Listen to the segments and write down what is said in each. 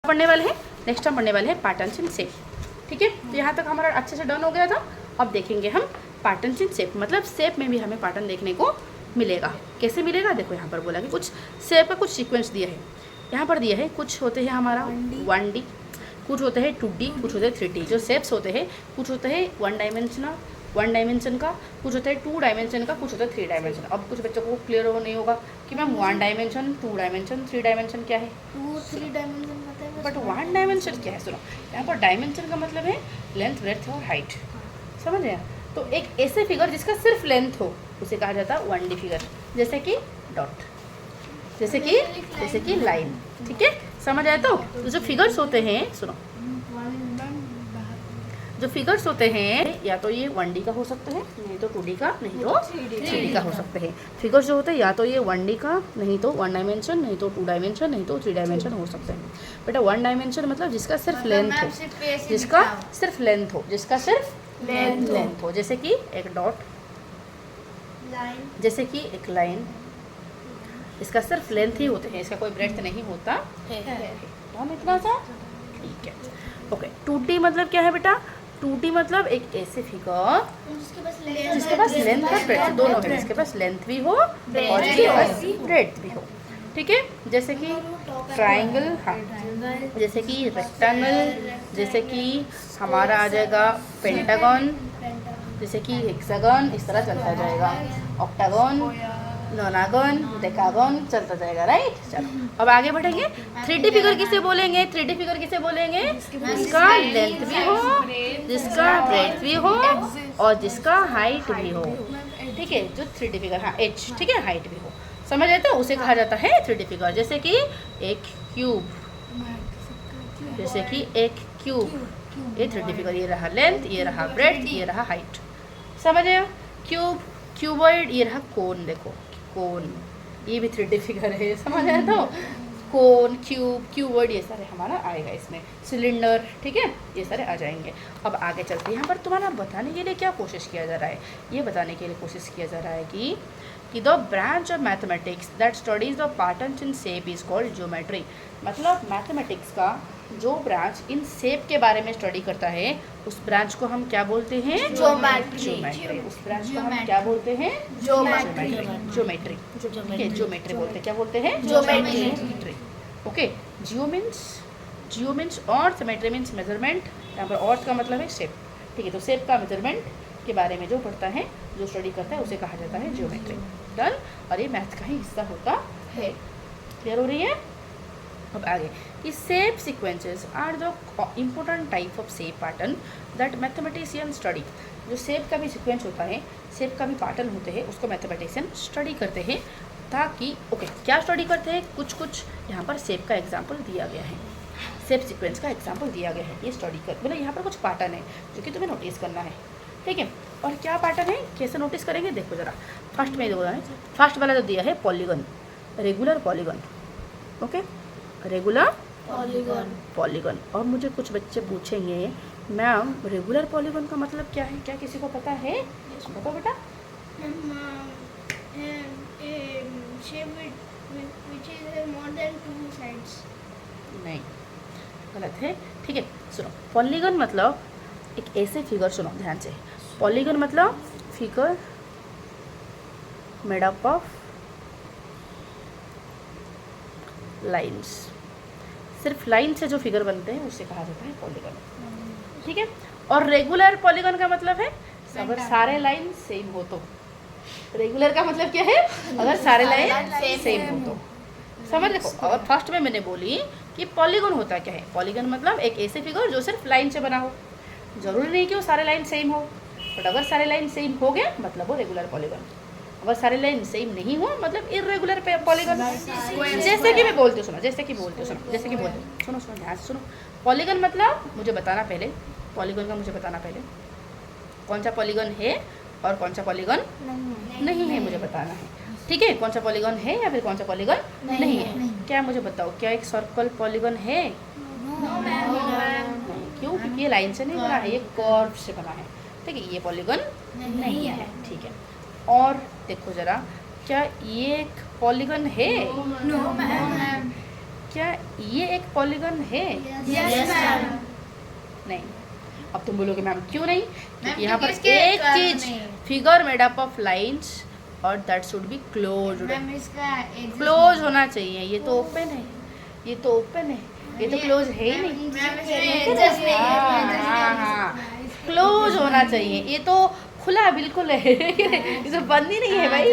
पढ़ने वाले हैं नेक्स्ट हम पढ़ने वाले हैं पैटर्न्स इन शेप। ठीक है, तो यहाँ तक हमारा अच्छे से डन हो गया था। अब देखेंगे हम पैटर्न्स इन शेप, मतलब शेप में भी हमें पैटर्न देखने को मिलेगा। कैसे मिलेगा, देखो यहाँ पर बोला कि कुछ शेप का कुछ सीक्वेंस दिया है। यहाँ पर दिया है कुछ होते हैं हमारा 1D, कुछ होते हैं 2D, कुछ होते हैं 3D। जो शेप्स होते हैं कुछ होते हैं 1 डायमेंशन का, कुछ होता है 2 डायमेंशन का, कुछ होता है 3 डायमेंशन। अब कुछ बच्चों को क्लियर हो नहीं होगा कि मैम 1 डायमेंशन, 2 डायमेंशन, 3 डायमेंशन क्या है, 2-3 डायमेंशन होता है, बट 1 डायमेंशन क्या है। सुनो, यहाँ पर डायमेंशन का मतलब है लेंथ, ब्रेड्थ और हाइट, समझ रहे हैं। तो एक ऐसे फिगर जिसका सिर्फ लेंथ हो उसे कहा जाता है 1D फिगर, जैसे कि डॉट, जैसे कि लाइन। ठीक है, समझ आया। तो जो फिगर्स होते हैं, सुनो, जो फिगर्स होते हैं या तो ये 1D का हो सकते हैं, नहीं तो 2D का, नहीं तो 3D का हो सकते हैं। फिगर्स जो होते हैं या तो ये 1D का, नहीं तो 1 डायमेंशन, नहीं तो 2 डायमेंशन, नहीं तो 3 डायमेंशन हो सकते हैं। बेटा 1 डायमेंशन मतलब जिसका सिर्फ लेंथ हो, जिसका सिर्फ लेंथ हो, जिसका सिर्फ लेंथ हो, जैसे कि एक डॉट, जैसे कि एक लाइन, इसका सिर्फ लेंथ ही होते हैं, इसका कोई ब्रेड्थ नहीं होता है। हम इतना सा ठीक है। ओके, 2D मतलब क्या है बेटा, 2D मतलब एक ऐसे फिगर जिसके पास लेंथ और ब्रेड्थ दोनों है, जिसके पास लेंथ भी हो और जिसके पास ब्रेड्थ भी हो। ठीक है, जैसे कि ट्राइंगल, हाँ, जैसे कि रेक्टेंगल, जैसे कि हमारा आ जाएगा पेंटागन, जैसे कि हेक्सागन, इस तरह चलता जाएगा, ऑक्टागन, नोनागन, डेकागन, चलता जाएगा। राइट, चलो अब आगे बढ़ेंगे। 3D फिगर किसे बोलेंगे, 3D फिगर किसे बोलेंगे, जिसका लेंथ भी हो, जिसका ब्रेड्थ भी हो और जिसका हाइट भी हो। ठीक है, जो 3D फिगर, हाँ एच, ठीक है, हाइट भी हो, समझ आते हैं, उसे कहा जाता है 3D फिगर। जैसे कि एक क्यूब, जैसे कि एक क्यूब, ये 3D फिगर, ये रहा लेंथ, ये रहा ब्रेड्थ, ये रहा हाइट, समझ आया। क्यूब, क्यूबॉइड, ये रहा कोन, देखो कोन, ये भी 3D फिगर है, समझ आया। तो कोन, क्यूब, क्यूबॉइड, ये सारे हमारा आएगा इसमें। सिलेंडर, ठीक है, ये सारे आ जाएंगे। अब आगे चलते हैं। यहाँ पर तुम्हारा बताने के लिए क्या कोशिश किया जा रहा है, ये बताने के लिए कोशिश किया जा रहा है कि the branch of mathematics that studies the patterns in shape is called geometry. मतलब मैथमेटिक्स का जो ब्रांच इन शेप के बारे में स्टडी करता है उस ब्रांच को हम क्या बोलते हैं, ज्योमेट्री। उस ब्रांच को हम क्या बोलते हैं, ज्योमेट्री। ज्योमेट्री बोलते हैं, क्या बोलते हैं, geometry. Okay, geo means earth, metry means measurement. यहाँ पर अर्थ का मतलब है शेप। ठीक है, तो शेप का मेजरमेंट के बारे में जो पढ़ता है, जो स्टडी करता है, उसे कहा जाता है ज्योमेट्री। डन, और ये मैथ का ही हिस्सा होता है। क्लियर हो रही है। अब आगे कि shape sequences are the important type of shape pattern that mathematician study. जो शेप का भी सीक्वेंस होता है, शेप का भी पैटर्न होते हैं, उसको मैथमेटिशियन स्टडी करते हैं। ताकि ओके, क्या स्टडी करते हैं, कुछ यहाँ पर शेप का एग्जाम्पल दिया गया है, शेप सीक्वेंस का एग्जाम्पल दिया गया है, ये स्टडी कर, मतलब यहाँ पर कुछ पैटर्न है जो कि तुम्हें नोटिस करना है। ठीक है, और क्या पैटर्न है, कैसे नोटिस करेंगे, देखो जरा। फर्स्ट में देखो, फर्स्ट वाला जो दिया है polygon, regular polygon. Okay, regular polygon. और मुझे कुछ बच्चे पूछेंगे मैम रेगुलर पॉलीगन का मतलब क्या है, क्या किसी को पता है, बताओ बेटा। नहीं, गलत है। ठीक है, सुनो, पॉलीगन मतलब एक ऐसे फिगर, सुनो ध्यान से, पॉलीगन मतलब figure made up of lines. सिर्फ लाइन से जो फिगर बनते हैं उसे कहा जाता है पॉलीगन। ठीक है, और रेगुलर पॉलीगन का मतलब है अगर सारे लाइन सेम हो तो। रेगुलर का मतलब क्या है, अगर सारे लाइन सेम हो तो, समझ लो। और फर्स्ट में मैंने बोली कि पॉलीगन होता क्या है, पॉलीगन मतलब एक ऐसे फिगर जो सिर्फ लाइन से बना हो। जरूरी नहीं कि वो सारे लाइन सेम हो, बट अगर सारे लाइन सेम हो गए मतलब वो रेगुलर पॉलीगन। अगर सारे लाइन सेम नहीं हो मतलब इर्रेगुलर पॉलीगन। जैसे कि मैं बोलती हूँ, सुनो, जैसे कि बोलती हूँ, सुनो, ध्यान से सुनो। पॉलीगन मतलब मुझे बताना पहले, पॉलीगन का मुझे बताना पहले, कौन सा पॉलीगन है और कौन सा पॉलीगन नहीं है, मुझे बताना है। ठीक है, कौन सा पॉलीगन है या फिर कौन सा पॉलीगन नहीं है। क्या मुझे बताओ, क्या एक सर्कल पॉलीगन है? क्यों, क्योंकि ये लाइन से नहीं बना है, ये कर्व से बना है। ठीक है, ये पॉलीगन नहीं है। ठीक है, और देखो जरा, क्या ये एक पॉलीगन है? क्या ये एक पॉलीगन है? Yes ma'am. नहीं। अब तुम बोलोगे मैम क्यों नहीं? क्योंकि यहाँ पर क्योंकि एक इसके चीज, नहीं। Figure made up of lines और that should be closed. Ma'am इसका edges क्लोज नहीं। होना चाहिए। ये तो ओपन है, ये तो ओपन है, ये तो क्लोज है ही नहीं। मैम इसमें edges नहीं है। हाँ हाँ, क्लोज होना चाहिए। ये तो खुला बिल्कुल है, ये तो बंद ही नहीं है भाई,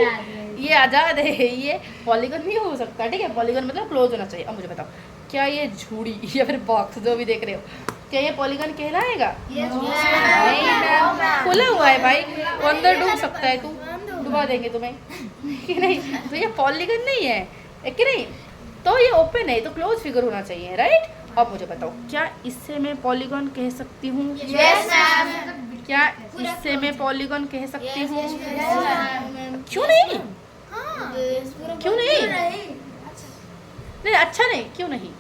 ये आज़ाद है। ये पॉलीगन नहीं हो सकता, ठीक है? पॉलीगन मतलब क्लोज होना चाहिए। अब मुझे बताओ, क्या ये झूड़ी या फिर बॉक्स जो भी देख रहे हो, क्या ये पॉलीगन कहलाएगा? Yes, नहीं मैम, खुला हुआ है भाई, वो अंदर डूब सकता है। तू डुबा देंगे तुम्हें कि नहीं? तो ये पॉलीगन नहीं है कि नहीं? तो ये ओपन है, तो क्लोज फिगर होना चाहिए, राइट? अब मुझे बताओ, क्या इससे मैं पॉलीगॉन कह सकती हूँ? Yes, ma'am. क्या इससे मैं पॉलीगॉन कह सकती हूँ? मैम क्यों नहीं? क्यों क्यों नहीं? नहीं, अच्छा नहीं, क्यों नहीं?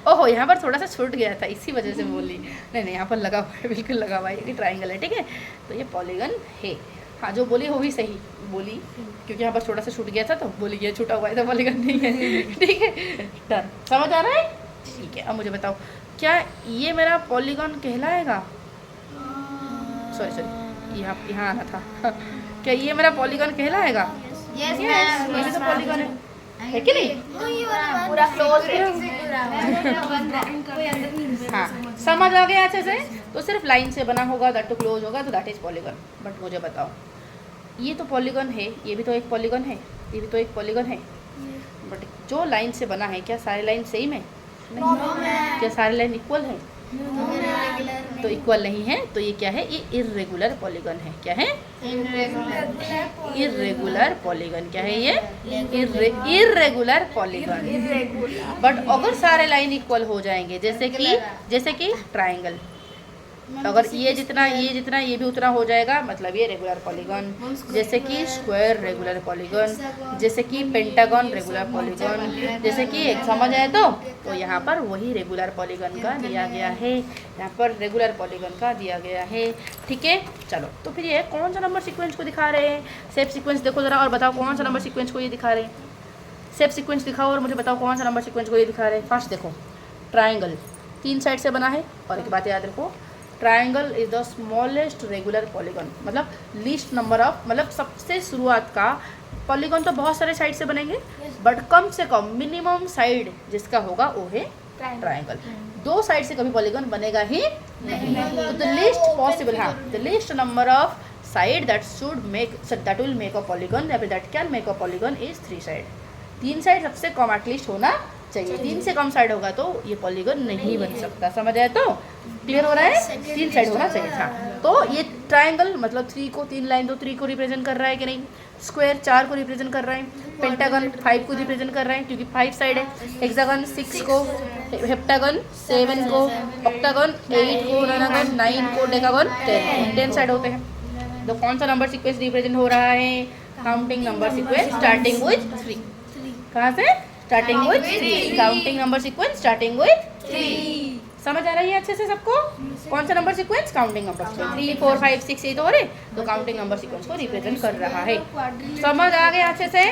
ओहो, यहाँ पर थोड़ा सा छूट गया था, इसी वजह से बोली। नहीं, यहाँ पर लगा हुआ है, बिल्कुल लगा हुआ है, ये ट्राइंगल है, ठीक है? तो ये पॉलीगन है। हाँ, जो बोली वो भी सही बोली, क्योंकि यहाँ पर थोड़ा सा छूट गया था, तो बोली ये छूटा हुआ है तो पॉलीगन नहीं है, ठीक है? डन, समझ आ रहा है? ठीक है। अब मुझे बताओ, क्या ये मेरा पॉलीगन कहलाएगा? सॉरी, यहाँ आना था। क्या ये मेरा पॉलीगन कहलाएगा? Yes, ये ma'am. भी तो पॉलीगन है कि नहीं? पूरा क्लोज है। हाँ, समझ आ गया अच्छे से? तो सिर्फ लाइन से बना होगा, दैट टू क्लोज होगा, तो दैट इज पॉलीगन। बट मुझे बताओ, ये तो पॉलीगन है, ये भी तो एक पॉलीगन है, ये भी तो एक पॉलीगन है, बट जो लाइन से बना है, क्या सारे लाइन सेम है? नहीं। क्या सारे लाइन इक्वल है? तो इक्वल नहीं है, तो ये क्या है? ये इर्रेगुलर पॉलीगन है। क्या है? Irregular polygon. क्या है ये? Irregular polygon. बट अगर सारे लाइन इक्वल हो जाएंगे, जैसे कि ट्राइंगल, अगर ये जितना ये भी उतना हो जाएगा, मतलब ये रेगुलर पॉलीगन। जैसे कि स्क्वायर रेगुलर पॉलीगन, जैसे कि पेंटागन रेगुलर पॉलीगन, जैसे कि एक समझ आए तो यहाँ पर वही रेगुलर पॉलीगन का दिया गया है, यहाँ पर रेगुलर पॉलीगन का दिया गया है, ठीक है? चलो, तो फिर ये कौन सा नंबर सीक्वेंस को दिखा रहे हैं? सेप सीक्वेंस देखो ज़रा और बताओ कौन सा नंबर सीक्वेंस को ये दिखा रहे हैं? सेप सीक्वेंस दिखाओ और मुझे बताओ कौन सा नंबर सीक्वेंस को ये दिखा रहे हैं? फर्स्ट देखो, ट्राइंगल 3 साइड से बना है, और एक बात याद रखो, triangle is the smallest regular polygon, मतलब लीस्ट नंबर ऑफ, मतलब सबसे शुरुआत का पॉलीगन। तो बहुत सारे साइड से बनेंगे, बट कम से कम मिनिमम साइड जिसका होगा वो है ट्राइंगल। 2 साइड से कभी पॉलीगन बनेगा ही नहीं। तो द लीस्ट पॉसिबल, हाँ, the least number of side that will make a polygon, या फिर that can make a polygon is 3 side. 3 side सबसे कम एटलीस्ट होना चाहिए। 3 से कम साइड होगा तो ये पॉलीगन नहीं बन सकता। समझ आया? तो क्लियर हो रहा है? 3 साइड होना चाहिए था। तो ये ट्राइंगल मतलब 3 को 3 लाइन तो 3 को रिप्रेजेंट कर रहा है कि नहीं? स्क्वायर 4 को रिप्रेजेंट कर रहा है, पेंटागन 5 को रिप्रेजेंट कर रहा है क्योंकि 5 साइड है, हेक्सागन 6 को, हेप्टागन 7 को, ऑक्टागन 8 को, नोनागन 9 को, डेकागन 10 साइड होते हैं। तो कौन सा नंबर सीक्वेंस रिप्रेजेंट हो रहा है? Counting number sequence starting with 3। कहाँ से? Starting with 3। Counting number sequence starting with 3। समझ आ रही है अच्छे से सबको? कौन सा number sequence? Counting number sequence. 3 4 5 6 8 हो रहे, तो काउंटिंग नंबर सीक्वेंस को रिप्रेजेंट कर रहा है। समझ आ गया अच्छे से?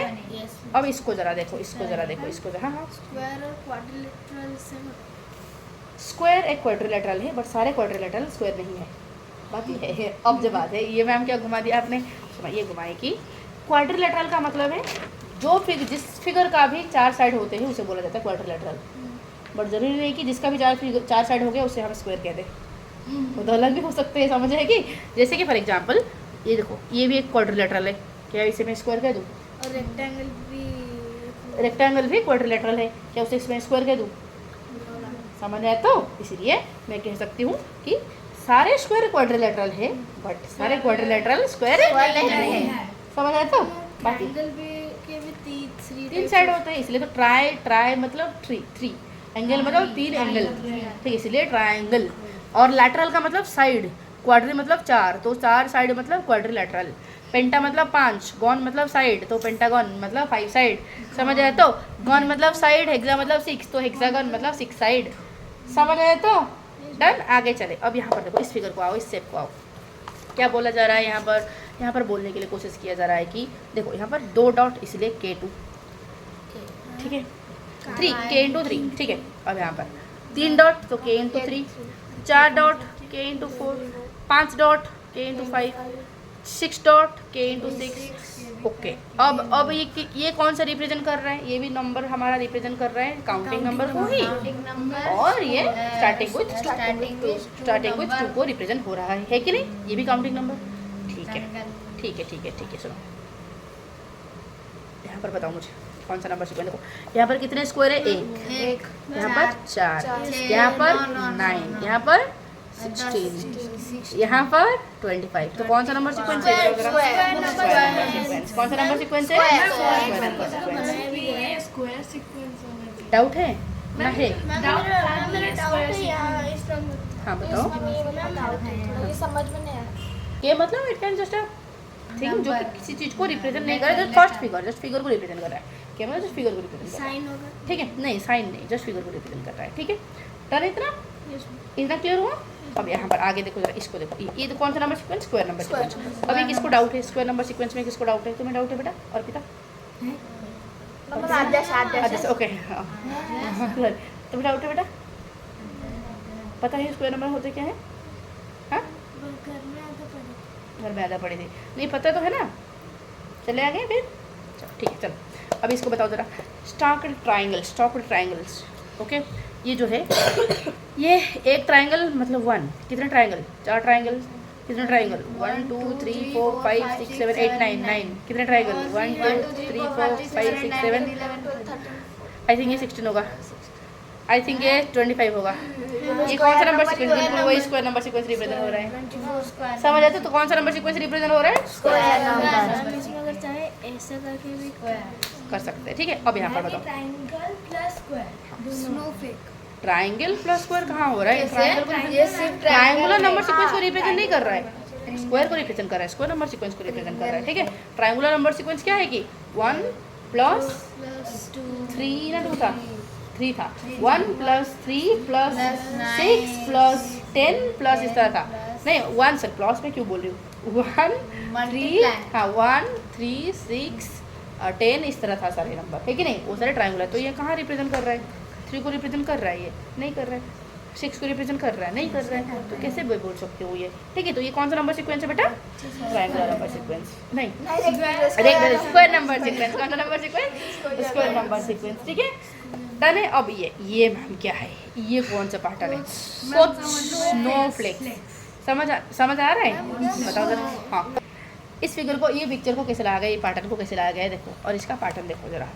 अब इसको जरा देखो, इसको जरा देखो, इसको जरा, हाँ, स्क्वायर और क्वाड्रिलेटरल सेम। स्क्वायर एक क्वाड्रिलेटरल है, बट सारे क्वाड्रिलेटरल स्क्वायर नहीं है। बात ये है। अब जब बात है, ये मैम क्या घुमा दिया आपने? ये घुमाए कि क्वाड्रिलेटरल का मतलब है जिस फिगर का भी 4 साइड होते हैं उसे बोला जाता है क्वाड्रिलेटरल। बट जरूरी नहीं कि जिसका भी 4 साइड हो गया उसे हम स्क्वायर कहते हैं, वो तो अलग भी हो सकते हैं। समझ है कि जैसे कि फॉर एग्जांपल ये देखो, ये भी एक क्वाड्रिलेटरल है, क्या इसे मैं स्क्वायर कह दूँ? और रेक्टेंगल भी क्वाड्रिलेटरल है, क्या उसे मैं स्क्वायर कह दूँ? समझ आया? तो इसीलिए मैं कह सकती हूँ कि सारे स्क्वायर क्वाड्रिलेटरल है, बट सारे क्वाड्रिलेटरल स्क्वायर नहीं है। समझ आया? तो बाकी के भी 3 साइड होते हैं, इसलिए तो ट्राई मतलब 3 एंगल मतलब 3 एंगल, ठीक, इसलिए ट्राइंगल। और लैटरल का मतलब साइड, क्वाड्री मतलब 4, तो 4 साइड मतलब क्वाड्रिलेटरल। पेंटा मतलब 5, गॉन मतलब साइड, तो पेंटागन मतलब 5 साइड। समझ आया? तो गॉन मतलब साइड, हेक्सा मतलब 6, तो हेक्सागन मतलब 6 साइड। समझ आया? तो डन। आगे चले। अब यहाँ पर देखो, इस फिगर को आओ, इस शेप को आओ। क्या बोला जा रहा है यहाँ पर बोलने के लिए कोशिश किया जा रहा है कि देखो यहाँ पर 2 डॉट, इसलिए K2, ठीक है 3 k इंटू 3 ठीक है। अब यहाँ पर 3 डॉट तो k into 3, 4 dot k into 4, 5 dot k into 5, 6 dot k into 6। Okay अब ये कौन सा रिप्रेजेंट कर रहा है? ये भी नंबर हमारा रिप्रेजेंट कर रहा है काउंटिंग नंबर को ही, और ये स्टार्टिंग विथ 2 को रिप्रेजेंट हो रहा है कि नहीं? ये भी काउंटिंग नंबर। ठीक है ठीक है ठीक है ठीक है। सुनो यहाँ पर बताओ मुझे कौन सा नंबर सीक्वेंस। देखो यहाँ पर कितने स्क्वायर है? 1, यहाँ पर 4, यहाँ पर 9, यहाँ पर 16, यहाँ पर 25। तो कौन सा नंबर सीक्वेंस है? कौन सा नंबर सीक्वेंस है? Square number sequence. डाउट है ना? है? हाँ बताओ। समझ में नहीं आया। ये मतलब इट कैन जस्ट थिंग जो किसी चीज को रिप्रेजेंट नहीं कर रहा है, just first figure, just figure को रिप्रेजेंट कर रहा है। क्या मतलब जस्ट फिगर को रिप्रेजेंट कर रहा है, साइन होगा। ठीक है? नहीं साइन नहीं, जस्ट फिगर को रिप्रेजेंट कर रहा है। ठीक है डन? इतना क्लियर हुआ? अब यहाँ पर आगे देखो जरा, इसको देखो, ये तो कौन सा number sequence? Square number sequence. अभी किसको डाउट है स्क्वायर नंबर सीक्वेंस में? किसको डाउट है? तुम्हें डाउट है बेटा? और पिता? अच्छा ओके तुम्हें डाउट है बेटा? पता है स्क्वायर नंबर होते क्या है? हाँ घर में आधा पड़े थे, नहीं पता तो है ना? चले आगे फिर? चलो ठीक है चलो। अब इसको बताओ ज़रा, स्टॉक्ड ट्राइंगल्स। ओके ये जो है ये एक ट्राइंगल मतलब 1, कितने ट्राइंगल? 4 ट्राइंगल। कितने ट्राइंगल? 1 2 3 4 5 6 7 8 9 9। कितने ट्राइंगल? 1 2 3 4 5 6 7। आई थिंक ये 16 होगा, आई थिंक ये 25 होगा। ये कौन सा नंबर सीक्वेंस? बिल्कुल वही स्क्वायर नंबर सीक्वेंस रिप्रेजेंट हो रहा है। समझ आते? तो कौन सा नंबर सीक्वेंस रिप्रेजेंट हो रहा है? Square number. अगर चाहे ऐसा करके भी कर सकते हैं। ठीक है अब यहाँ पर बताओ, triangle plus square Snowflake. Triangle plus square कहाँ हो रहा है? ये सिर्फ ट्राइंगुलर नंबर सीक्वेंस को रिप्रेजेंट नहीं कर रहा है, स्क्वायर को रिप्रेजेंट कर रहा है, स्क्वायर नंबर सीक्वेंस को रिप्रेजेंट कर रहा है। ठीक है ट्राइंगुलर नंबर सीक्वेंस क्या है कि 1 प्लस 3 ना 2 था? 3 था। 1 प्लस 3 प्लस 6 प्लस 10 प्लस इस तरह था। नहीं 1 सर प्लस में क्यों बोल रही हूँ? 1 3 हाँ 1 3 6 10 इस तरह था सारे नंबर, है कि नहीं? वो सारे ट्राइंगुलर। तो ये कहाँ रिप्रेजेंट कर रहा है? 3 को रिप्रेजेंट कर रहा है, ये नहीं कर रहा है। 6 को रिप्रेजेंट कर रहा है, नहीं कर रहा है। तो कैसे बोल सकते हो ये? ठीक है तो ये कौन सा नंबर सीक्वेंस है बेटा? ट्राइंगुलर नंबर सीक्वेंस नहीं, स्क्वायर नंबर सीक्वेंस। कौन सा number sequence? Square number sequence. ठीक है डन है। अब ये मैम क्या है? ये कौन सा पैटर्न है? स्नोफ्लेक्स। समझ आ रहा है? बताओ जरा। हाँ इस फिगर को, ये पिक्चर को कैसे लाया गया, ये पैटर्न को कैसे लाया गया है देखो, और इसका पैटर्न देखो जरा।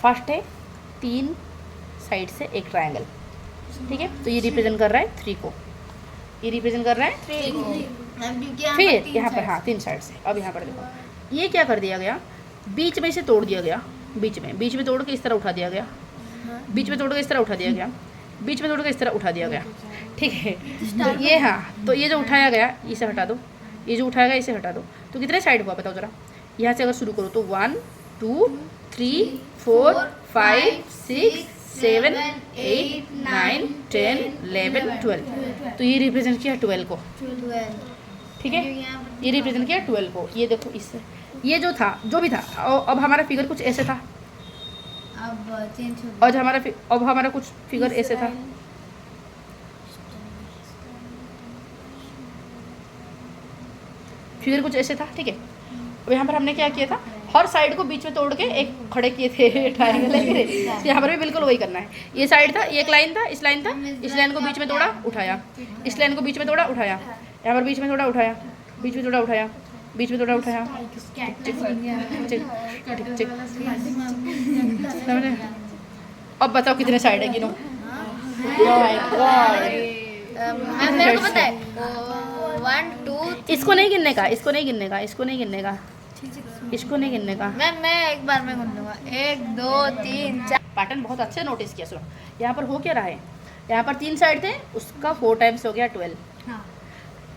फर्स्ट है 3 साइड से एक ट्रायंगल, ठीक है तो ये रिप्रेजेंट कर रहा है 3 को, ये रिप्रेजेंट कर रहा है 3 को। फिर यहाँ पर हाँ 3 साइड से। अब यहाँ पर देखो ये क्या कर दिया गया, बीच में इसे तोड़ दिया गया, बीच में तोड़ के इस तरह उठा दिया गया, बीच में तोड़ के इस तरह उठा दिया गया, बीच में तोड़ के इस तरह उठा दिया गया। ठीक है तो ये हाँ तो ये जो उठाया गया इसे हटा दो, ये जो उठाया गया इसे हटा दो। तो कितने साइड हुआ बताओ जरा? यहाँ से अगर शुरू करो तो 1 2 3 4 5 6 7 8 9 10 11 12। तो ये रिप्रेजेंट किया 12 को, ठीक है ये रिप्रेजेंट किया 12 को। ये देखो इससे ये जो था जो भी था, अब हमारा फिगर कुछ ऐसे था, अब चेंज हो और अब हमारा कुछ फिगर ऐसे था। फिगर कुछ ऐसे था, ठीक है। अब यहाँ पर हमने क्या किया था, हर साइड को बीच में तोड़ के एक खड़े किए थे ट्रायंगल है। यहाँ पर भी बिल्कुल वही करना है। ये साइड था, ये एक लाइन था, इस लाइन था, इस लाइन को बीच में तोड़ा उठाया, इस लाइन को बीच में तोड़ा उठाया, यहाँ पर बीच में तोड़ा उठाया, बीच में तोड़ा उठाया, बीच में तोड़ा उठाया। अब बताओ कितने साइड है, गिनो। मेरे को पता है 1 2। इसको नहीं गिनने का, इसको नहीं गिनने का, इसको नहीं गिनने का, इसको नहीं गिनने का। मैं एक बार में गिन दूंगा 1 2 3 4। पैटर्न बहुत अच्छे नोटिस किया। सुनो यहाँ पर हो क्या रहा है, यहाँ पर 3 साइड थे, उसका 4 टाइम्स हो गया 12। हाँ।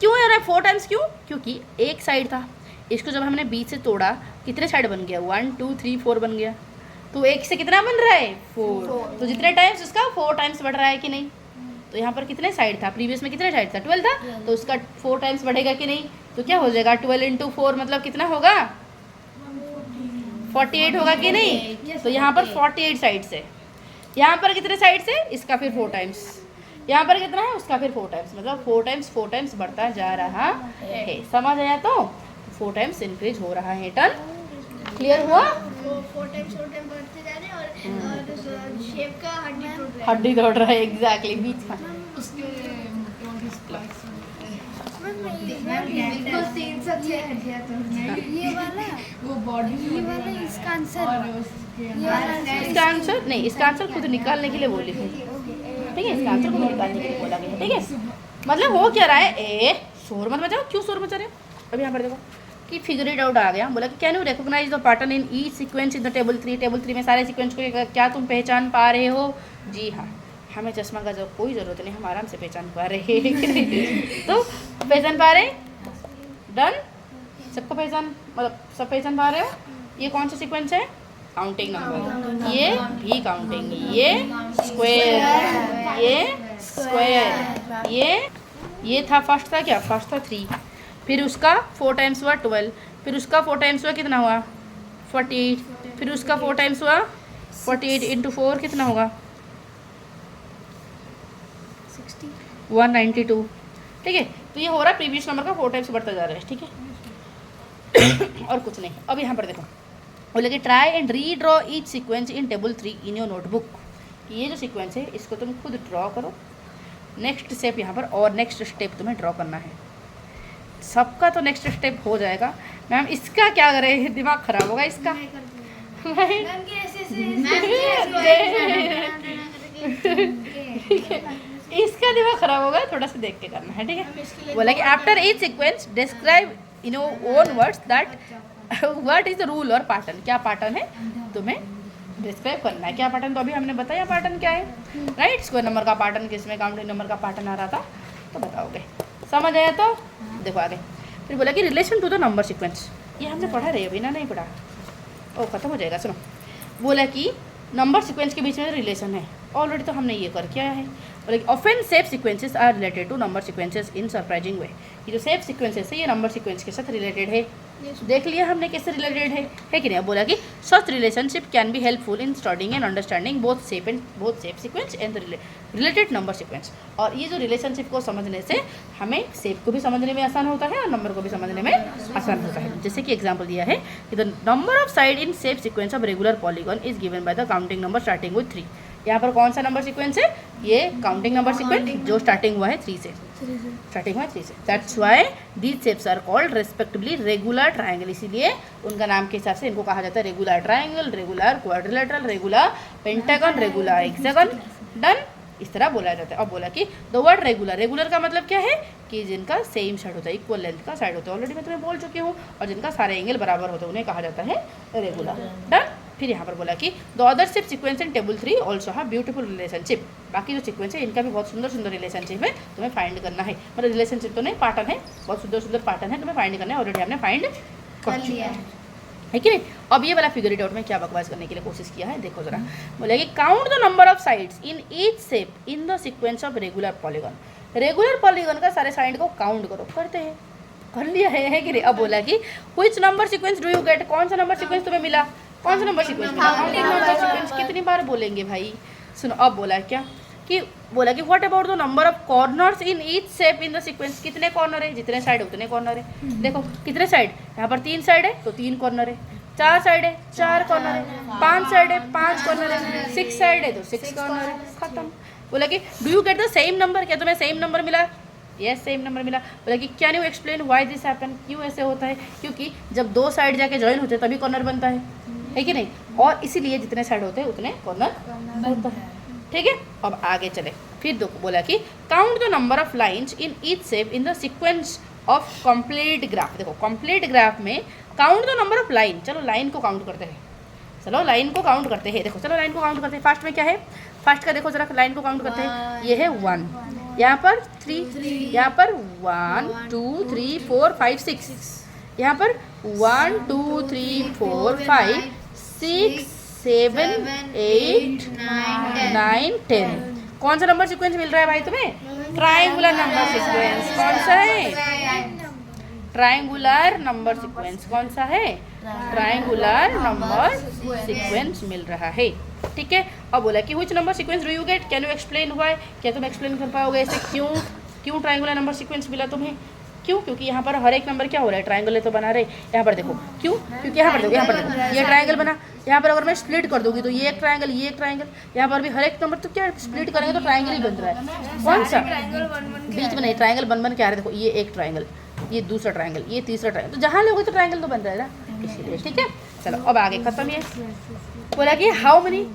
क्यों हो रहा है 4 टाइम्स? क्यों? क्योंकि एक साइड था, इसको जब हमने बीच से तोड़ा कितने साइड बन गया, 1 2 3 4 बन गया। तो एक से कितना बन रहा है 4, तो जितने टाइम्स उसका 4 टाइम्स बढ़ रहा है कि नहीं। तो यहाँ पर कितने साइड था, प्रीवियस में कितने साइड था 12 था, तो उसका 4 टाइम्स बढ़ेगा कि नहीं। तो क्या हो जाएगा 12 × 4 मतलब कितना होगा 48 होगा कि नहीं? तो यहाँ पर 48 साइड से, यहाँ पर कितने साइड से? इसका फिर 4 टाइम्स, यहाँ पर कितना है? उसका फिर 4 टाइम्स, मतलब 4 टाइम्स बढ़ता जा रहा है। समझ आया? तो 4 टाइम्स इंक्रीज हो रहा है टर्न। क्लियर हुआ? 4 टाइम्स बढ़ते जा रहे हैं और शेप का हड्डी तोड़ रहा है। एग्जैक्टली, बीच में ये वाला वो बॉडी, ये वाला इसका आंसर, इसका आंसर नहीं, इसका आंसर खुद निकालने के लिए बोली है, ठीक है? इसका आंसर खुद निकालने के लिए बोला गया है, ठीक है? मतलब हो क्या रहा है? ए शोर मत मचाओ, क्यों शोर मचा रहे हो? अभी यहाँ पर देखो कि फिगर इट आउट आ गया। बोला कि can you recognise the pattern in each sequence in the table 3? Table 3 में सारे सीक्वेंस को क्या तुम पहचान पा रहे हो? जी हाँ, हमें चश्मा का जो कोई ज़रूरत नहीं, हम आराम से पहचान पा रहे हैं। तो पहचान पा रहे हैं? डन? सबको पहचान, मतलब सब पहचान पा रहे हो? ये कौन सा सीक्वेंस है? काउंटिंग नंबर, ये भी काउंटिंग, ये स्क्वायर, ये स्क्वायर, ये था फर्स्ट था क्या? फर्स्ट था 3, फिर उसका 4 टाइम्स हुआ 12, फिर उसका 4 टाइम्स हुआ कितना हुआ? 48, फिर उसका 4 टाइम्स हुआ 48 इंटू 4 कितना होगा? 192, ठीक है? तो ये हो रहा है प्रीवियस नंबर का 4 टाइम्स बढ़ता जा रहा है, ठीक है? और कुछ नहीं। अब यहाँ पर देखो, बोले कि try and re draw each sequence in table 3 in your notebook. ये जो सीक्वेंस है इसको तुम खुद ड्रॉ करो। नेक्स्ट स्टेप यहाँ पर, और नेक्स्ट स्टेप तुम्हें ड्रॉ करना है। सबका तो नेक्स्ट स्टेप हो जाएगा मैम, इसका क्या करें? दिमाग खराब होगा इसका। इसका दिमाग खराब होगा, थोड़ा सा देख के करना है, ठीक है? बोला कि after each sequence describe in your own words that what is the rule और पैटर्न। क्या पैटर्न है तुम्हें डिस्क्राइब करना है। क्या पैटर्न? तो अभी हमने बताया पैटर्न क्या है, राइट? स्क्वायर नंबर का पैटर्न, किसमें काउंटिंग नंबर का पैटर्न आ रहा था, तो बताओगे। समझ आया? तो देखो आगे फिर बोला कि relation to the number sequence. ये हमने पढ़ा रहे अभी ना, नहीं पढ़ा? ओ खत्म हो जाएगा। सुनो, बोला कि नंबर सीक्वेंस के बीच में रिलेशन है, ऑलरेडी तो हमने ये कर किया है। बोला कि often safe sequences are related to number sequences in surprising way. ये जो सेफ सीक्वेंसेस है ये नंबर सीक्वेंस के साथ रिलेटेड है। देख लिया हमने कैसे रिलेटेड है कि नहीं? अब बोला कि सच relationship can be helpful in studying and understanding both safe sequence and related number sequence. और ये जो रिलेशनशिप को समझने से हमें सेफ को भी समझने में आसान होता है और नंबर को भी समझने में आसान होता है। जैसे कि एग्जाम्पल दिया है कि the number of side in shape sequence of regular polygon is given by the counting number starting with 3। यहाँ पर कौन सा नंबर सीक्वेंस है? ये काउंटिंग नंबर सीक्वेंस जो स्टार्टिंग हुआ है 3 से, स्टार्टिंग हुआ है 3 से। That's why these shapes are called respectively regular triangle. इसीलिए उनका नाम के हिसाब से इनको कहा जाता है regular triangle, regular quadrilateral, regular pentagon, regular hexagon. Done? इस तरह बोला जाता है। अब बोला कि द वर्ड रेगुलर, रेगुलर का मतलब क्या है? कि जिनका सेम साइड होता है, इक्वल लेंथ का साइड होता है, ऑलरेडी मैं तुम्हें बोल चुकी हूँ। और जिनका सारे एंगल बराबर होते हैं उन्हें कहा जाता है रेगुलर। डन? फिर यहाँ पर बोला कि the other ship sequence in table 3 also have beautiful relationship. बाकी जो सीक्वेंस है इनका भी बहुत सुंदर सुंदर रिलेशनशिप है, तुम्हें फाइंड करना है। मतलब रिलेशनशिप तो नहीं, पैटर्न है, बहुत सुंदर सुंदर पैटर्न है, तुम्हें फाइंड करना है। ऑलरेडी हमने फाइंड कर लिया है कि नहीं? अब ये वाला फिगर इट आउट में क्या बकवास करने के लिए कोशिश किया है, देखो जरा। बोले कि count the number of sides in each shape in the sequence of regular polygon. Regular polygon का सारे साइड को काउंट करो। करते हैं, कर लिया है कि नहीं? अब बोला कि which number sequence do you get? कौन सा नंबर सीक्वेंस तुम्हें मिला? कौन सा नंबर सीक्वेंस मिला? Counting number sequence. कितनी बार बोलेंगे भाई? सुनो, अब बोला क्या कि बोला कि what about the number of corners in each shape in the sequence. कितने कॉर्नर है? जितने साइड उतने कॉर्नर है। देखो कितने साइड, यहाँ पर 3 साइड है तो 3 कॉर्नर है, 4 साइड है 4 कॉर्नर है, 5 साइड है 5 कॉर्नर है, 6 साइड है तो 6 कॉर्नर है। खत्म। बोला कि do you get the same number? क्या तुम्हें सेम नंबर मिला? यस, सेम नंबर मिला। बोला कि can you explain why this happen? क्यों ऐसे होता है? क्योंकि जब 2 साइड जाके ज्वाइन होते हैं तभी कॉर्नर बनता है कि नहीं? और इसीलिए जितने साइड होते हैं उतने कॉर्नर होता है, ठीक है? अब आगे चले। फिर दो बोला कि count the number of lines in each shape in the sequence of complete graph. देखो कंप्लीट ग्राफ में count the number of line. चलो लाइन को काउंट करते हैं, चलो लाइन को काउंट करते हैं। देखो चलो लाइन को काउंट करते हैं। फर्स्ट में क्या है? फर्स्ट का देखो जरा, लाइन को काउंट करते हैं। ये है 1, यहाँ पर 3, यहाँ पर 1 2 3 4 5 6, यहाँ पर 1 2 3 4 5 6 7 8 9 10। कौन सा नंबर सीक्वेंस मिल रहा है भाई तुम्हें? Triangular number sequence. कौन सा है? ट्रायंगुलर नंबर सीक्वेंस कौन सा है? ट्रायंगुलर नंबर सीक्वेंस मिल रहा है। ठीक है, अब बोला कि which number sequence do you get, can you explain why, क्या तुम एक्सप्लेन कर पाओगे ऐसे क्यों ट्रायंगुलर नंबर सीक्वेंस मिला तुम्हें? क्यों? क्योंकि यहाँ पर हर एक नंबर क्या हो रहा है, ट्रायंगल तो बना रहे। यहाँ पर देखो क्यों, क्योंकि यहाँ पर देखो ये ट्रायंगल बना, यहाँ पर अगर मैं स्प्लिट कर दूंगी तो ये एक ट्रायंगल, ये एक ट्रायंगल, यहाँ पर भी हर एक नंबर तो क्या स्प्लिट करेंगे तो ट्रायंगल ही बन रहा है। कौन सा? बीच में नहीं, ट्रायंगल बन के आ रहा है। देखो ये एक ट्रायंगल, ये दूसरा ट्रायंगल, ये तीसरा ट्रायंगल, तो जहाँ लोगे तो ट्रायंगल तो बन रहा है ना, इसीलिए। ठीक है, चलो अब आगे खत्म। ये बोला कि how many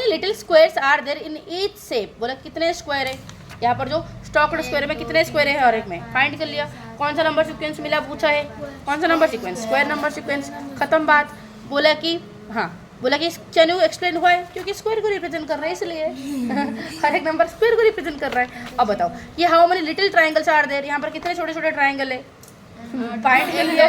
little squares are there in each shape. बोला कितने स्क्वायर है यहाँ पर, जो स्टॉक्ड स्क्वायर में कितने स्क्वायर है हर एक में, फाइंड कर लिया। कौन सा नंबर सीक्वेंस मिला पूछा है, कौन सा number sequence? Square number sequence, खत्म बात। बोला कि हाँ, बोला कि कैन यू एक्सप्लेन हुआ है, क्योंकि स्क्वायर को रिप्रेजेंट कर रहे हैं इसलिए हर एक नंबर स्क्वायर को रिप्रेजेंट कर रहा है। अब बताओ ये how many little triangles are there, यहाँ पर कितने छोटे छोटे ट्रायंगल है, फाइंड कर लिया,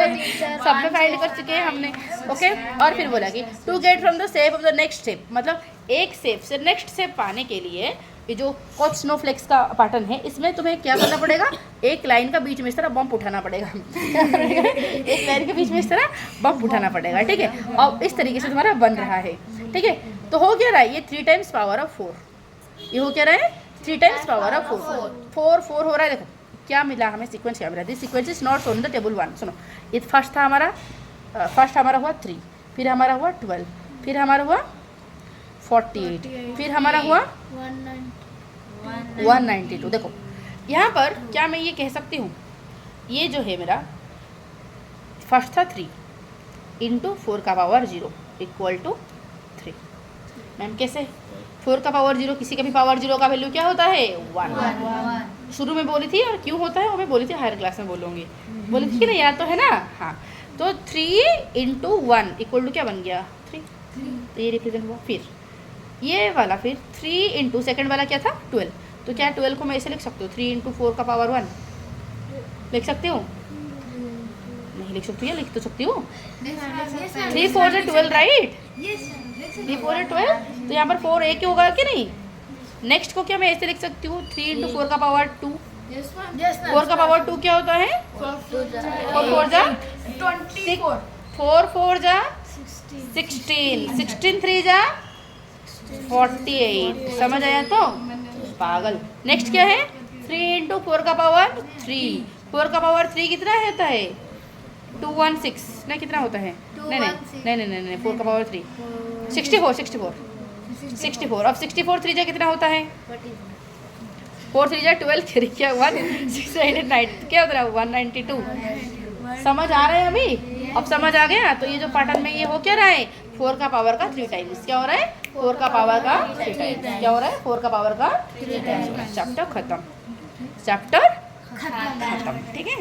सब में फाइंड कर चुके हैं हमने। ओके, और फिर बोला कि to get from the shape of the next shape, मतलब एक शेप से नेक्स्ट शेप पाने के लिए ये जो कॉच स्नोफ्लेक्स का पैटर्न है, इसमें तुम्हें क्या करना पड़ेगा, एक लाइन का बीच में इस तरह बम्प उठाना पड़ेगा एक लाइन के बीच में इस तरह बम्प उठाना पड़ेगा। ठीक है, और इस तरीके से तुम्हारा बन रहा है। ठीक है, तो हो क्या रहा है, ये 3 टाइम्स पावर ऑफ 4, ये हो क्या रहा है 3 टाइम्स पावर ऑफ 4 4 हो रहा है। देखो क्या मिला हमें, सीक्वेंस क्या मिला, this sequence is not on the table 1। सुनो, ये फर्स्ट था हमारा, फर्स्ट हमारा हुआ 3, फिर हमारा हुआ 12, फिर हमारा हुआ 48, फिर हमारा हुआ 192। देखो यहाँ पर क्या मैं ये कह सकती हूँ, ये जो है मेरा फर्स्ट था 3 इंटू 4 का पावर 0 इक्वल टू 3। मैम कैसे, 4 का पावर 0, किसी का भी पावर 0 का वैल्यू क्या होता है 1। शुरू में बोली थी, और क्यों होता है वो मैं बोली थी हायर क्लास में बोलूँगी, बोली थी कि नहीं, याद तो है ना। हाँ, तो 3 इंटू 1 इक्वल टू क्या बन गया 3, तो ये रिप्रेजेंट हुआ। फिर ये वाला, फिर 3 इंटू सेकेंड वाला क्या था 12, तो क्या 12 को मैं ऐसे लिख सकती हूँ 3 इंटू 4 का पावर 1 लिख सकती हूँ? नहीं लिख सकती है, लिख तो सकती हूँ। 3 4 से 12 राइट, 3 4 से 12, तो यहाँ पर 4 एक ही होगा कि नहीं। नेक्स्ट को क्या मैं ऐसे लिख सकती हूँ 3 इंटू 4 का पावर 2, 4 का पावर 2 क्या होता है 4 4 जा 24, 4 4 जा 16, 16 3 जा 48, समझ आया तो पागल। नेक्स्ट क्या है 3 इंटू 4 का पावर 3, 4 का पावर 3 कितना होता है 216 ना, कितना होता है, नहीं 4 का पावर 3 64। अब 64 3 जा कितना होता है 4 3 जा 12, 3 क्या 1 6 8 9 क्या होता है 192। समझ आ रहा है अभी, अब समझ आ गया। तो ये जो पैटर्न में ये हो क्या रहा है 4 का पावर का 3 टाइम्स, क्या हो रहा है 4 का पावर का 3 टाइम्स, क्या हो रहा है 4 का पावर का 3 टाइम्स। चैप्टर खत्म, चैप्टर खत्म। ठीक है।